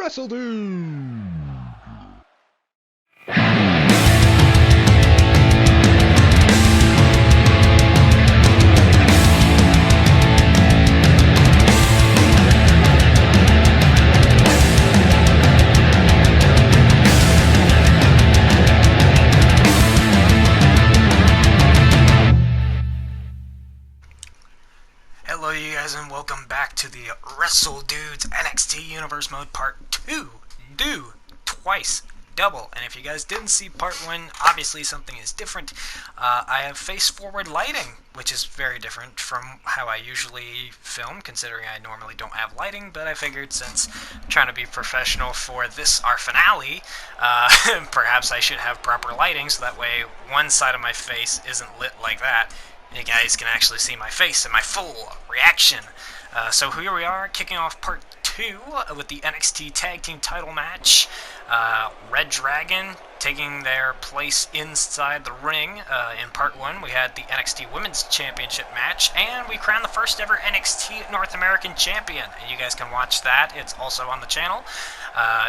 WRESTLEDUDE! Hello you guys and welcome back to the WRESTLEDUDE's NXT Universe Mode Part 2. Do twice, double. And if you guys didn't see Part 1, obviously something is different. I have face-forward lighting, which is very different from how I usually film, considering I normally don't have lighting, but I figured since I'm trying to be professional for this, our finale, perhaps I should have proper lighting, so that way one side of my face isn't lit like that. You guys can actually see my face and my full reaction. So here we are, kicking off Part 2 with the NXT Tag Team Title match. Red Dragon taking their place inside the ring. In Part 1, we had the NXT Women's Championship match, and we crowned the first ever NXT North American Champion. And you guys can watch that. It's also on the channel.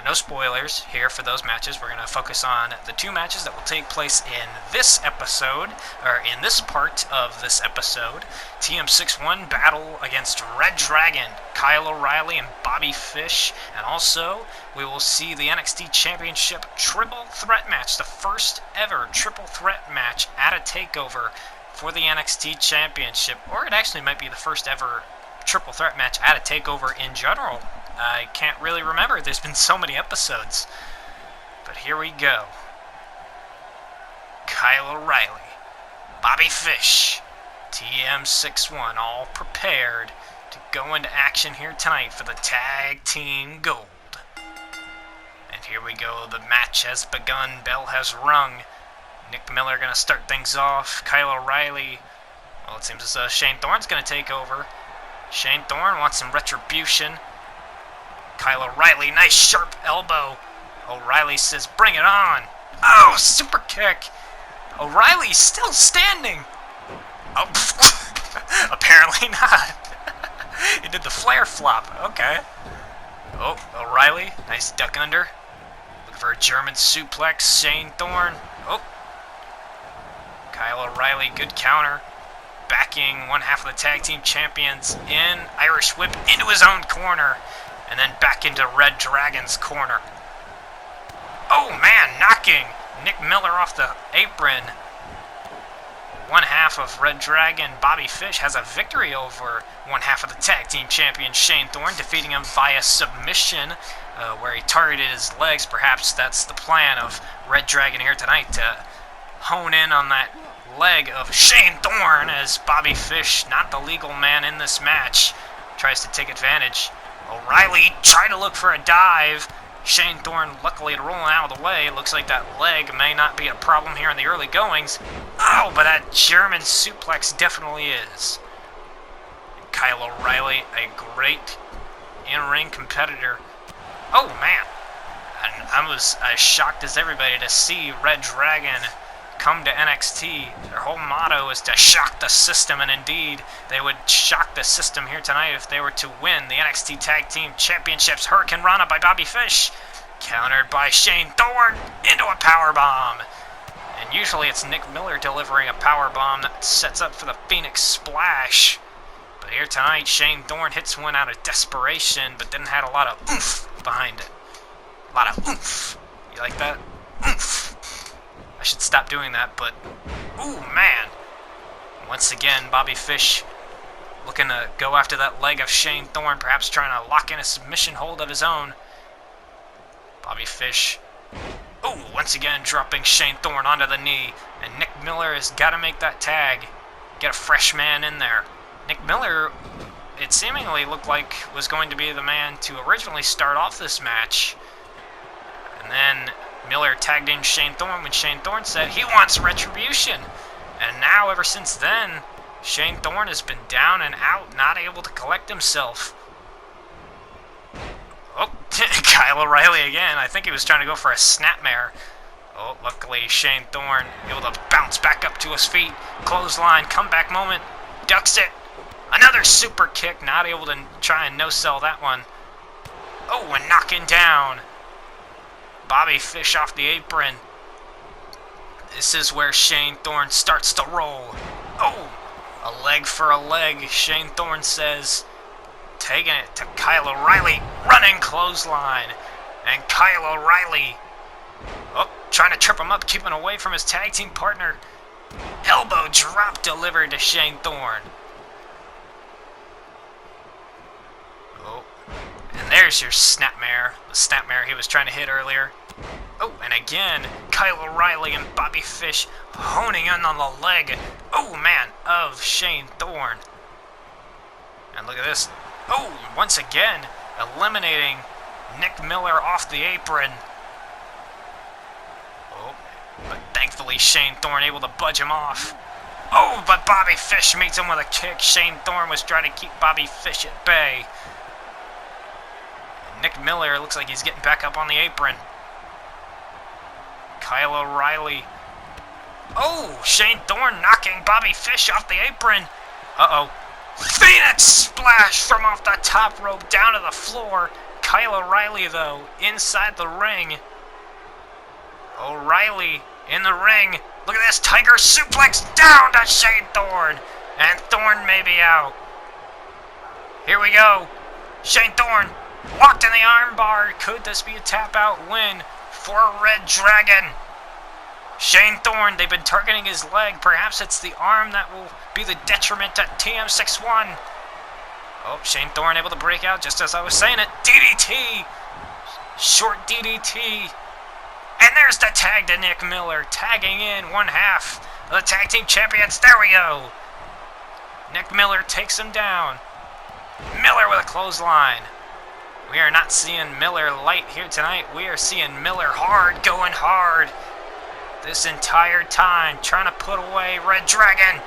No spoilers here for those matches. We're going to focus on the two matches that will take place in this episode, or in this part of this episode. TM61 battle against Red Dragon, Kyle O'Reilly and Bobby Fish, and also we will see the NXT Championship Triple Threat match, the first ever Triple Threat match at a TAKEOVER for the NXT Championship, or it actually might be the first ever Triple Threat match at a TAKEOVER in general. I can't really remember, there's been so many episodes. But here we go. Kyle O'Reilly, Bobby Fish, TM61 all prepared to go into action here tonight for the Tag Team Gold. And here we go, the match has begun, bell has rung. Nick Miller going to start things off. Kyle O'Reilly, well, it seems as though Shane Thorne's going to take over. Shane Thorne wants some retribution. Kyle O'Reilly, nice sharp elbow. O'Reilly says, bring it on. Oh, super kick. O'Reilly's still standing. Oh, apparently not. He did the flare flop. Okay. Oh, O'Reilly, nice duck under. Looking for a German suplex. Shane Thorne. Oh. Kyle O'Reilly, good counter. Backing one half of the tag team champions in. Irish whip into his own corner. And then back into Red Dragon's corner. Oh man, knocking Nick Miller off the apron. One half of Red Dragon, Bobby Fish, has a victory over one half of the tag team champion, Shane Thorne, defeating him via submission, where he targeted his legs. Perhaps that's the plan of Red Dragon here tonight, to hone in on that leg of Shane Thorne, as Bobby Fish, not the legal man in this match, tries to take advantage. O'Reilly tried to look for a dive. Shane Thorne luckily rolling out of the way. Looks like that leg may not be a problem here in the early goings. Oh, but that German suplex definitely is. Kyle O'Reilly, a great in-ring competitor. Oh, man. And I was as shocked as everybody to see Red Dragon come to NXT. Their whole motto is to shock the system, and indeed, they would shock the system here tonight if they were to win the NXT Tag Team Championships. Hurricane Rana by Bobby Fish, countered by Shane Thorne into a powerbomb. And usually it's Nick Miller delivering a powerbomb that sets up for the Phoenix Splash. But here tonight, Shane Thorne hits one out of desperation, but then had a lot of oomph behind it. A lot of oomph. You like that? Oomph. I should stop doing that, but ooh, man. Once again, Bobby Fish looking to go after that leg of Shane Thorne, perhaps trying to lock in a submission hold of his own. Bobby Fish, ooh, once again dropping Shane Thorne onto the knee, and Nick Miller has got to make that tag, get a fresh man in there. Nick Miller, it seemingly looked like was going to be the man to originally start off this match, and then Miller tagged in Shane Thorne when Shane Thorne said he wants retribution. And now, ever since then, Shane Thorne has been down and out, not able to collect himself. Oh, Kyle O'Reilly again. I think he was trying to go for a snapmare. Oh, luckily Shane Thorne able to bounce back up to his feet. Clothesline, comeback moment, ducks it. Another super kick, not able to try and no-sell that one. Oh, and knocking down Bobby Fish off the apron. This is where Shane Thorne starts to roll. Oh, a leg for a leg, Shane Thorne says. Taking it to Kyle O'Reilly. Running clothesline. And Kyle O'Reilly, oh, trying to trip him up, keeping away from his tag team partner. Elbow drop delivered to Shane Thorne. Oh, and there's your snapmare. The snapmare he was trying to hit earlier. Oh, and again, Kyle O'Reilly and Bobby Fish honing in on the leg, oh man, of Shane Thorne. And look at this. Oh, once again, eliminating Nick Miller off the apron. Oh, but thankfully Shane Thorne able to budge him off. Oh, but Bobby Fish meets him with a kick. Shane Thorne was trying to keep Bobby Fish at bay. And Nick Miller looks like he's getting back up on the apron. Kyle O'Reilly. Oh, Shane Thorne knocking Bobby Fish off the apron. Uh-oh. Phoenix splash from off the top rope down to the floor. Kyle O'Reilly, though, inside the ring. O'Reilly in the ring. Look at this tiger suplex down to Shane Thorne. And Thorne may be out. Here we go. Shane Thorne locked in the armbar. Could this be a tap out win for Red Dragon? Shane Thorne, they've been targeting his leg. Perhaps it's the arm that will be the detriment to TM61. Oh, Shane Thorne able to break out just as I was saying it. DDT! Short DDT. And there's the tag to Nick Miller. Tagging in one half of the tag team champions. There we go. Nick Miller takes him down. Miller with a clothesline. We are not seeing Miller light here tonight. We are seeing Miller hard, going hard. This entire time, trying to put away Red Dragon.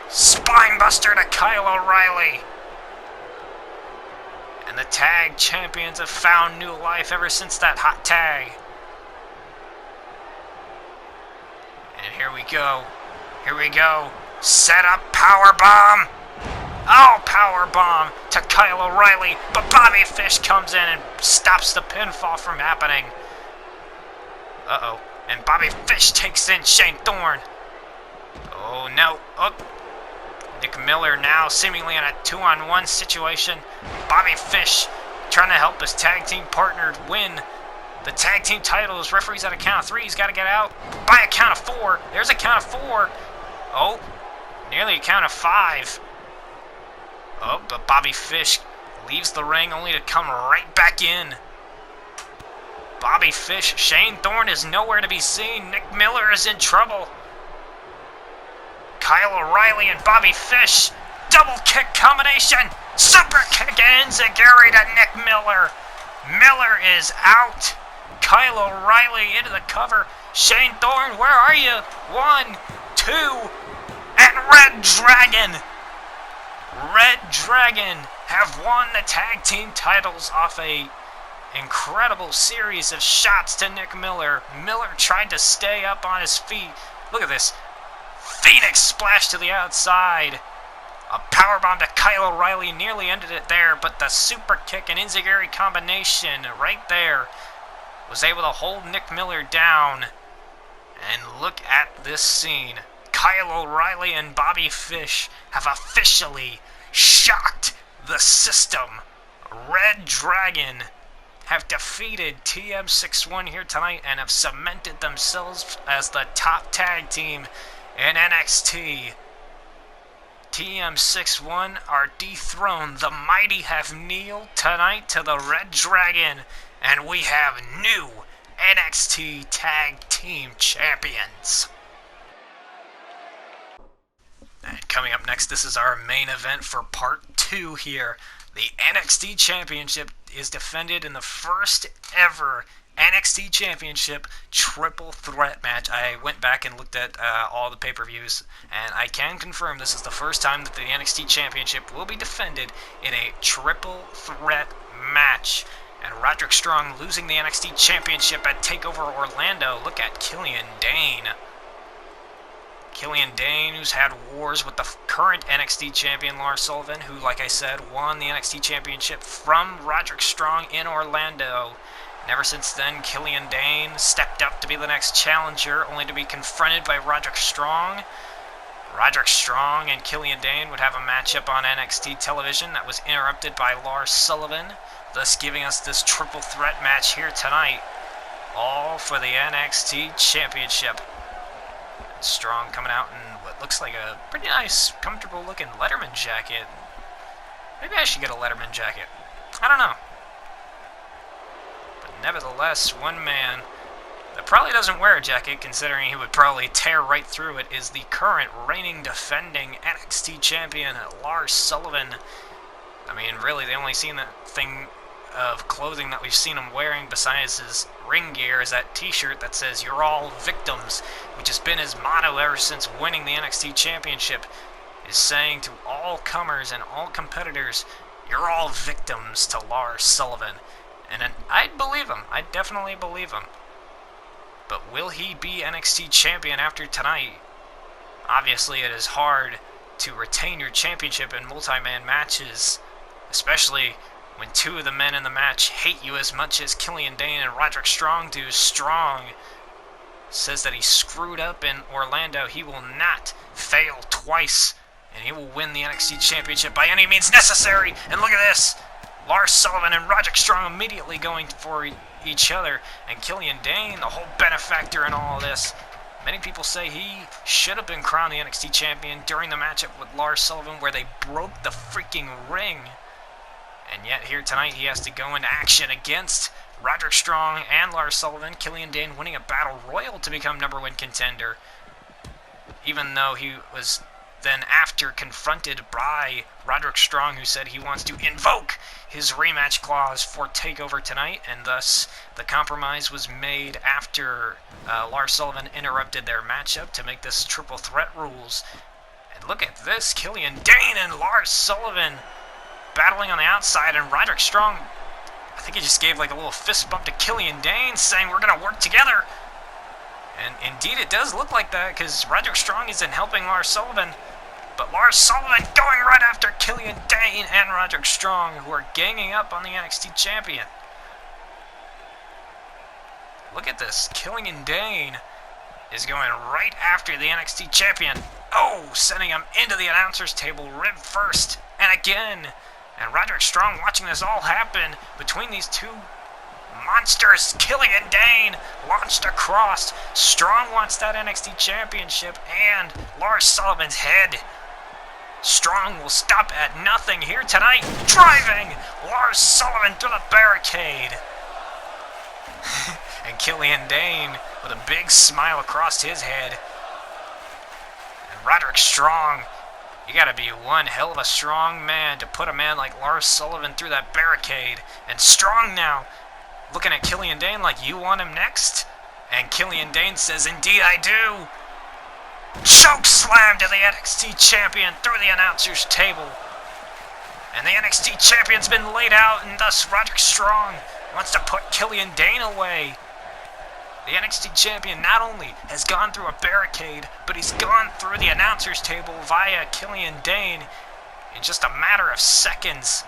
Spinebuster to Kyle O'Reilly. And the tag champions have found new life ever since that hot tag. And here we go. Here we go. Set up powerbomb. Oh, powerbomb to Kyle O'Reilly. But Bobby Fish comes in and stops the pinfall from happening. Uh-oh. And Bobby Fish takes in Shane Thorne. Oh, no. Oh. Nick Miller now seemingly in a 2-on-1 situation. Bobby Fish trying to help his tag team partner win the tag team titles. Referee's at a count of 3. He's got to get out by a count of 4. There's a count of 4. Oh, nearly a count of 5. Oh, but Bobby Fish leaves the ring only to come right back in. Bobby Fish, Shane Thorne is nowhere to be seen. Nick Miller is in trouble. Kyle O'Reilly and Bobby Fish. Double kick combination. Super kick and enziguri to Nick Miller. Miller is out. Kyle O'Reilly into the cover. Shane Thorne, where are you? 1, 2, and Red Dragon. Red Dragon have won the tag team titles off a incredible series of shots to Nick Miller. Miller tried to stay up on his feet. Look at this. Phoenix splash to the outside. A powerbomb to Kyle O'Reilly nearly ended it there, but the super kick and enziguri combination right there was able to hold Nick Miller down. And look at this scene. Kyle O'Reilly and Bobby Fish have officially shocked the system. Red Dragon have defeated TM61 here tonight and have cemented themselves as the top tag team in NXT. TM61 are dethroned. The mighty have kneeled tonight to the Red Dragon, and we have new NXT Tag Team Champions. And coming up next, this is our main event for part 2 here. The NXT Championship is defended in the first ever NXT Championship triple threat match. I went back and looked at all the pay-per-views, and I can confirm this is the first time that the NXT Championship will be defended in a triple threat match. And Roderick Strong losing the NXT Championship at TAKEOVER Orlando. Look at Killian, Dain. Killian Dain, who's had wars with the current NXT champion Lars Sullivan, who, like I said, won the NXT Championship from Roderick Strong in Orlando. And ever since then, Killian Dain stepped up to be the next challenger, only to be confronted by Roderick Strong. Roderick Strong and Killian Dain would have a matchup on NXT television that was interrupted by Lars Sullivan, thus giving us this triple threat match here tonight, all for the NXT Championship. Strong coming out in what looks like a pretty nice, comfortable looking Letterman jacket. Maybe I should get a Letterman jacket. I don't know. But nevertheless, one man that probably doesn't wear a jacket, considering he would probably tear right through it, is the current reigning defending NXT champion, Lars Sullivan. I mean, really, the only thing of clothing that we've seen him wearing besides his ring gear is that t-shirt that says "You're all victims," which has been his motto ever since winning the NXT Championship, is saying to all comers and all competitors, "You're all victims to Lars Sullivan." And I'd believe him. I'd definitely believe him. But will he be NXT champion after tonight? Obviously, it is hard to retain your championship in multi-man matches, especially when two of the men in the match hate you as much as Killian Dain and Roderick Strong do. Strong says that he screwed up in Orlando. He will not fail twice, and he will win the NXT Championship by any means necessary. And look at this. Lars Sullivan and Roderick Strong immediately going for each other, and Killian Dain, the whole benefactor in all of this. Many people say he should have been crowned the NXT Champion during the matchup with Lars Sullivan where they broke the freaking ring. And yet here tonight he has to go into action against Roderick Strong and Lars Sullivan. Killian Dain winning a battle royal to become #1 contender, even though he was then after confronted by Roderick Strong, who said he wants to invoke his rematch clause for TAKEOVER tonight, and thus the compromise was made after Lars Sullivan interrupted their matchup to make this triple threat rules. And look at this, Killian Dain and Lars Sullivan battling on the outside, and Roderick Strong, I think he just gave like a little fist bump to Killian Dain, saying we're going to work together. And indeed it does look like that, because Roderick Strong isn't helping Lars Sullivan, but Lars Sullivan going right after Killian Dain and Roderick Strong, who are ganging up on the NXT champion. Look at this, Killian Dain is going right after the NXT champion. Oh, sending him into the announcer's table, rib first, and again. And Roderick Strong watching this all happen between these two monsters. Killian Dain launched across. Strong wants that NXT Championship and Lars Sullivan's head. Strong will stop at nothing here tonight, driving Lars Sullivan through the barricade. And Killian Dain with a big smile across his head. And Roderick Strong, you gotta be one hell of a strong man to put a man like Lars Sullivan through that barricade. And Strong now looking at Killian Dain like, you want him next? And Killian Dain says, indeed I do. Choke slam to the NXT champion through the announcer's table. And the NXT champion's been laid out, and thus Roderick Strong wants to put Killian Dain away. The NXT champion not only has gone through a barricade, but he's gone through the announcer's table via Killian Dain in just a matter of seconds.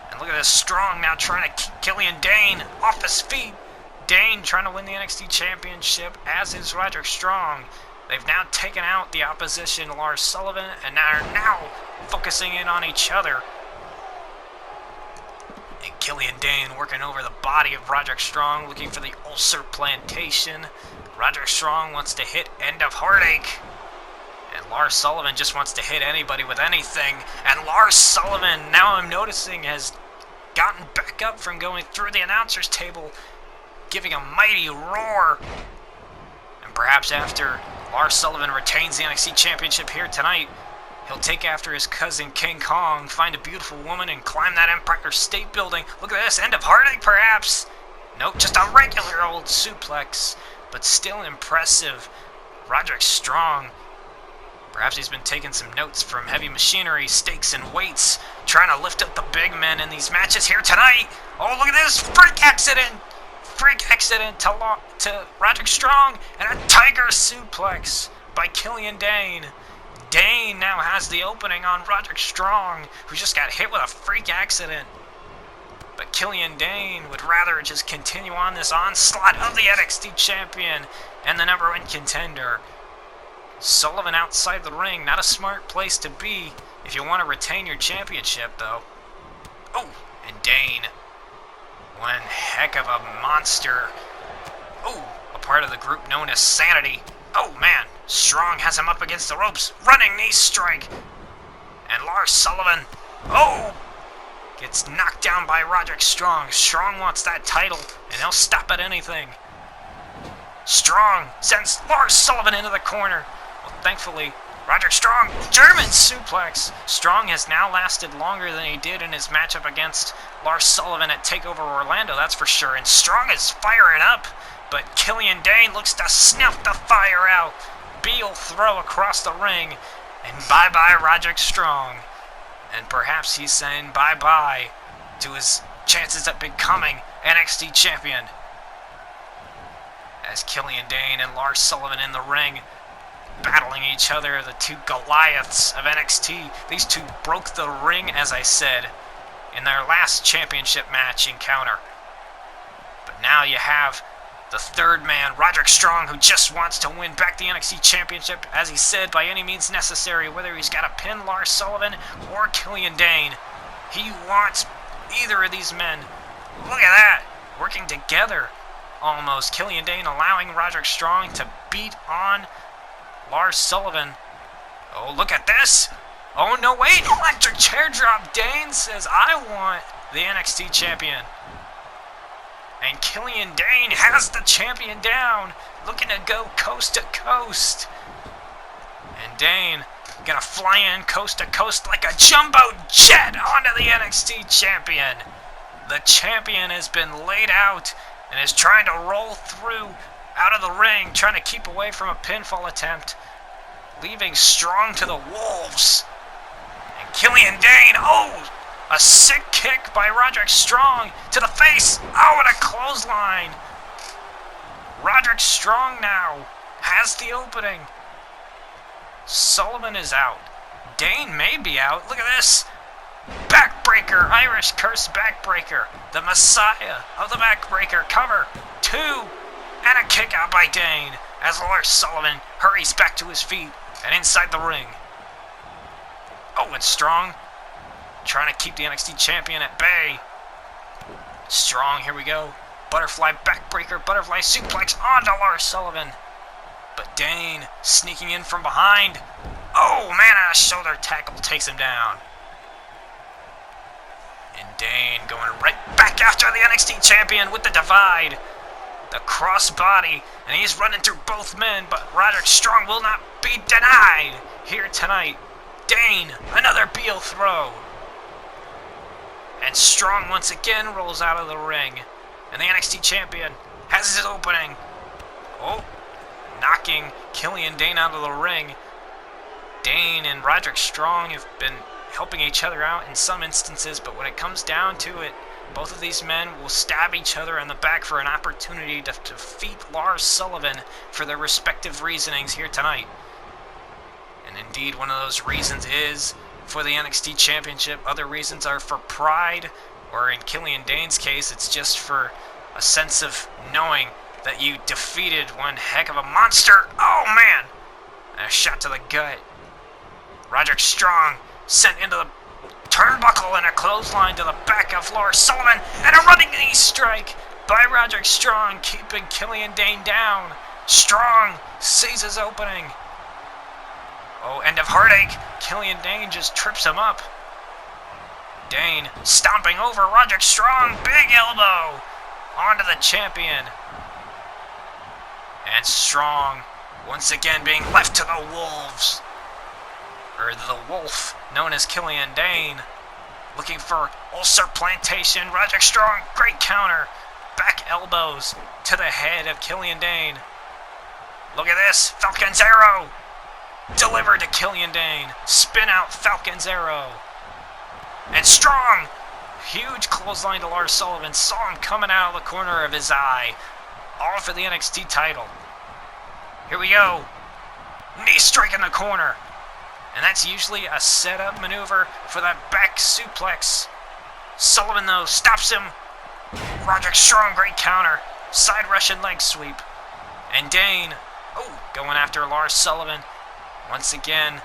And look at this, Strong now trying to keep Killian Dain off his feet. Dain trying to win the NXT championship, as is Roderick Strong. They've now taken out the opposition, Lars Sullivan, and are now focusing in on each other. And Killian Dain working over the body of Roderick Strong, looking for the ulcer plantation. Roderick Strong wants to hit End of Heartache. And Lars Sullivan just wants to hit anybody with anything. And Lars Sullivan, now I'm noticing, has gotten back up from going through the announcer's table, giving a mighty roar. And perhaps after Lars Sullivan retains the NXT Championship here tonight, he'll take after his cousin King Kong, find a beautiful woman, and climb that Empire State Building. Look at this, End of Heartache perhaps? Nope, just a regular old suplex, but still impressive. Roderick Strong, perhaps he's been taking some notes from Heavy Machinery, Stakes and Weights, trying to lift up the big men in these matches here tonight. Oh, look at this, freak accident! Freak accident to Roderick Strong, and a tiger suplex. by Killian Dain. Dain now has the opening on Roderick Strong, who just got hit with a freak accident. But Killian Dain would rather just continue on this onslaught of the NXT champion and the #1 contender. Sullivan outside the ring, not a smart place to be if you want to retain your championship, though. Oh, and Dain, one heck of a monster. Oh, a part of the group known as Sanity. Oh, man, Strong has him up against the ropes. Running knee strike. And Lars Sullivan, oh, gets knocked down by Roderick Strong. Strong wants that title, and he'll stop at anything. Strong sends Lars Sullivan into the corner. Well, thankfully, Roderick Strong, German suplex. Strong has now lasted longer than he did in his matchup against Lars Sullivan at TakeOver Orlando, that's for sure. And Strong is firing up, but Killian Dain looks to snuff the fire out. Beal throw across the ring, and bye-bye Roderick Strong. And perhaps he's saying bye-bye to his chances at becoming NXT champion. As Killian Dain and Lars Sullivan in the ring, battling each other, the two Goliaths of NXT. These two broke the ring, as I said, in their last championship match encounter. But now you have the third man, Roderick Strong, who just wants to win back the NXT Championship, as he said, by any means necessary, whether he's got to pin Lars Sullivan or Killian Dain. He wants either of these men. Look at that, working together almost. Killian Dain allowing Roderick Strong to beat on Lars Sullivan. Oh, look at this. Oh, no, wait. Electric chair drop. Dain says, I want the NXT champion. And Killian Dain has the champion down, looking to go coast to coast. And Dain gonna fly in coast to coast like a jumbo jet onto the NXT champion. The champion has been laid out and is trying to roll through out of the ring, trying to keep away from a pinfall attempt, leaving Strong to the wolves. And Killian Dain, oh, a sick kick by Roderick Strong to the face. Oh, and a clothesline. Roderick Strong now has the opening. Sullivan is out. Dain may be out. Look at this. Backbreaker, Irish curse backbreaker. The Messiah of the backbreaker cover. 2. And a kick out by Dain as Lars Sullivan hurries back to his feet and inside the ring. Oh, and Strong trying to keep the NXT champion at bay. Strong, here we go. Butterfly backbreaker, butterfly suplex onto Lars Sullivan. But Dain sneaking in from behind. Oh, man, a shoulder tackle takes him down. And Dain going right back after the NXT champion with the divide. The crossbody, and he's running through both men, but Roderick Strong will not be denied here tonight. Dain, another Beal throw. And Strong once again rolls out of the ring. And the NXT champion has his opening. Oh, knocking Killian Dain out of the ring. Dain and Roderick Strong have been helping each other out in some instances, but when it comes down to it, both of these men will stab each other in the back for an opportunity to defeat Lars Sullivan for their respective reasonings here tonight. And indeed, one of those reasons is for the NXT Championship. Other reasons are for pride, or in Killian Dain's case, it's just for a sense of knowing that you defeated one heck of a monster. Oh, man! And a shot to the gut. Roderick Strong sent into the turnbuckle and a clothesline to the back of Lars Sullivan, and a running knee strike by Roderick Strong, keeping Killian Dain down. Strong sees his opening. Oh, end of heartache. Killian Dain just trips him up. Dain stomping over Roderick Strong. Big elbow onto the champion. And Strong once again being left to the wolves. Or the wolf known as Killian Dain. Looking for ulcer plantation. Roderick Strong, great counter. Back elbows to the head of Killian Dain. Look at this. Falcon's Arrow. Delivered to Killian Dain. Spin out Falcon's Arrow. And Strong. Huge clothesline to Lars Sullivan. Saw him coming out of the corner of his eye. All for the NXT title. Here we go. Knee strike in the corner. And that's usually a setup maneuver for that back suplex. Sullivan, though, stops him. Roderick Strong, great counter. Side Russian leg sweep. And Dain, going after Lars Sullivan. Once again.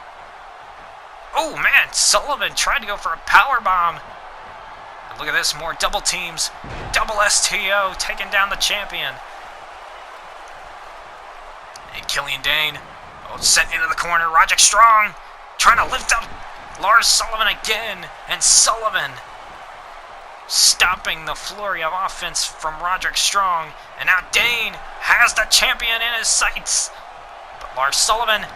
Oh, man, Sullivan tried to go for a powerbomb. Look at this, more double teams. Double STO taking down the champion. And Killian Dain, sent into the corner. Roderick Strong trying to lift up Lars Sullivan again. And Sullivan stopping the flurry of offense from Roderick Strong. And now Dain has the champion in his sights. But Lars Sullivan,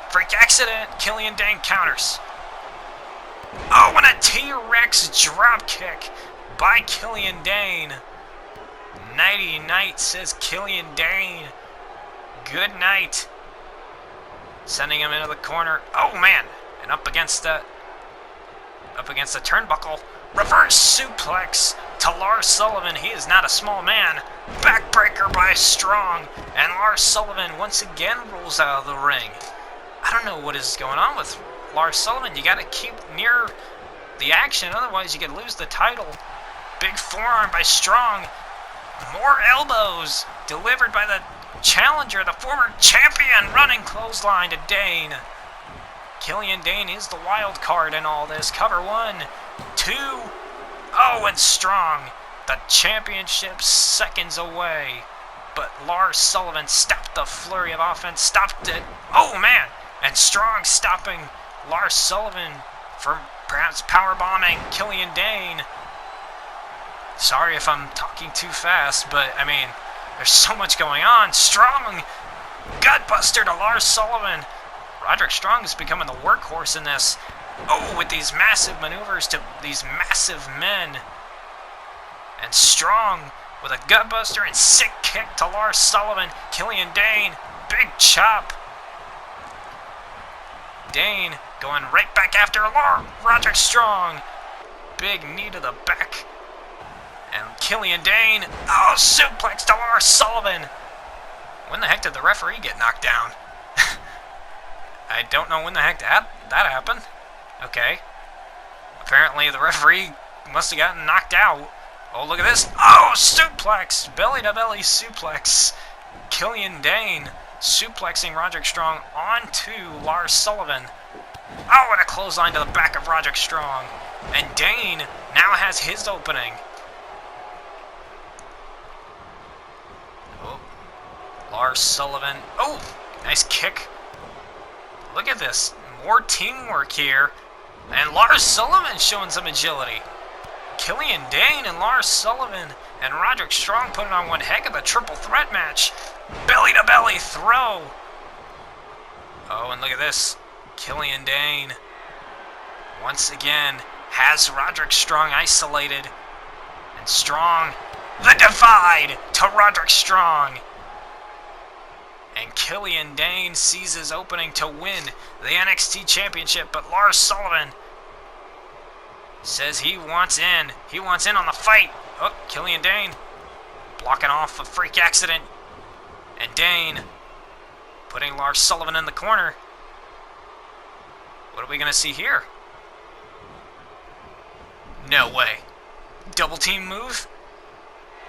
freak accident. Killian Dain counters. Oh, and a T-Rex drop kick by Killian Dain. Nighty night, says Killian Dain. Good night. Sending him into the corner. Oh, man. And up against the turnbuckle. Reverse suplex to Lars Sullivan. He is not a small man. Backbreaker by Strong. And Lars Sullivan once again rolls out of the ring. I don't know what is going on with Lars Sullivan. You got to keep near the action, otherwise you could lose the title. Big forearm by Strong. More elbows delivered by the challenger, the former champion, running clothesline to Dain. Killian Dain is the wild card in all this. Cover 1, 2. Oh, and Strong, the championship seconds away. But Lars Sullivan stopped the flurry of offense, stopped it. Oh, man. And Strong stopping Lars Sullivan from perhaps powerbombing Killian Dain. Sorry if I'm talking too fast, but, I mean, there's so much going on. Strong, gutbuster to Lars Sullivan. Roderick Strong is becoming the workhorse in this. Oh, with these massive maneuvers to these massive men. And Strong with a gutbuster and sick kick to Lars Sullivan. Killian Dain, big chop. Dain going right back after Roderick Strong. Big knee to the back. And Killian Dain, suplex to Lars Sullivan. When the heck did the referee get knocked down? I don't know when the heck that happened. Okay. Apparently the referee must have gotten knocked out. Oh, look at this. Oh, suplex. Belly-to-belly suplex. Killian Dain suplexing Roderick Strong onto Lars Sullivan. Oh, and a clothesline to the back of Roderick Strong. And Dain now has his opening. Oh, Lars Sullivan. Oh, nice kick. Look at this. More teamwork here. And Lars Sullivan showing some agility. Killian Dain and Lars Sullivan and Roderick Strong putting on one heck of a triple threat match. Belly-to-belly throw. Oh, and look at this. Killian Dain once again has Roderick Strong isolated. And Strong, the divide to Roderick Strong. And Killian Dain sees his opening to win the NXT Championship, but Lars Sullivan says he wants in. He wants in on the fight. Oh, Killian Dain blocking off a freak accident. And Dain putting Lars Sullivan in the corner. What are we going to see here? No way. Double team move?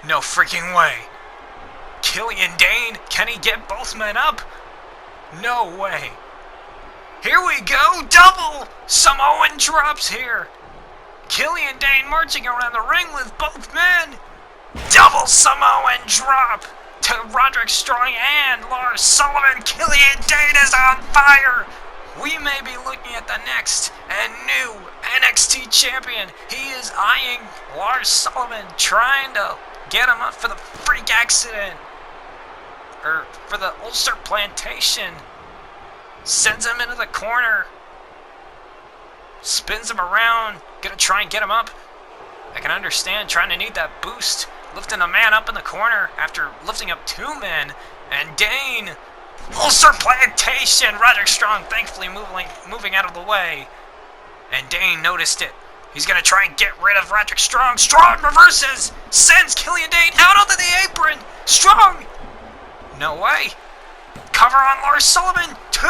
No freaking way. Killian Dain, can he get both men up? No way. Here we go, double Samoan drops here. Killian Dain marching around the ring with both men. Double Samoan drop to Roderick Strong and Lars Sullivan. Killian Dain is on fire. We may be looking at the next and new NXT champion. He is eyeing Lars Sullivan, trying to get him up for the freak accident. Or for the ulcer plantation. Sends him into the corner. Spins him around. Gonna try and get him up. I can understand trying to need that boost. Lifting a man up in the corner after lifting up two men. And Dain. Ulcer plantation. Roderick Strong thankfully moving out of the way. And Dain noticed it. He's gonna try and get rid of Roderick Strong. Strong reverses. Sends Killian Dain out onto the apron. Strong. No way. Cover on Lars Sullivan. 2.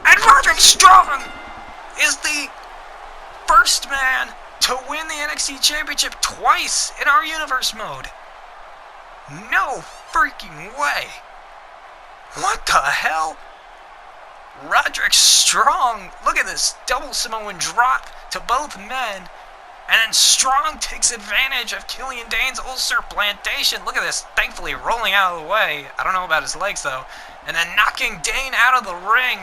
And Roderick Strong is the first man to win the NXT Championship twice in our universe mode. No freaking way. What the hell? Roderick Strong, look at this double Samoan drop to both men. And then Strong takes advantage of Killian Dain's ulcer plantation. Look at this, thankfully rolling out of the way. I don't know about his legs though. And then knocking Dain out of the ring.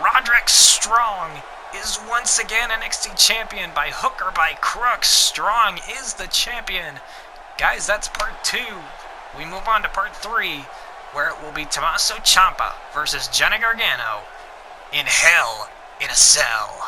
Roderick Strong is once again NXT champion by hook or by crook. Strong is the champion. Guys, that's part 2. We move on to part 3, where it will be Tommaso Ciampa versus Johnny Gargano in Hell in a Cell.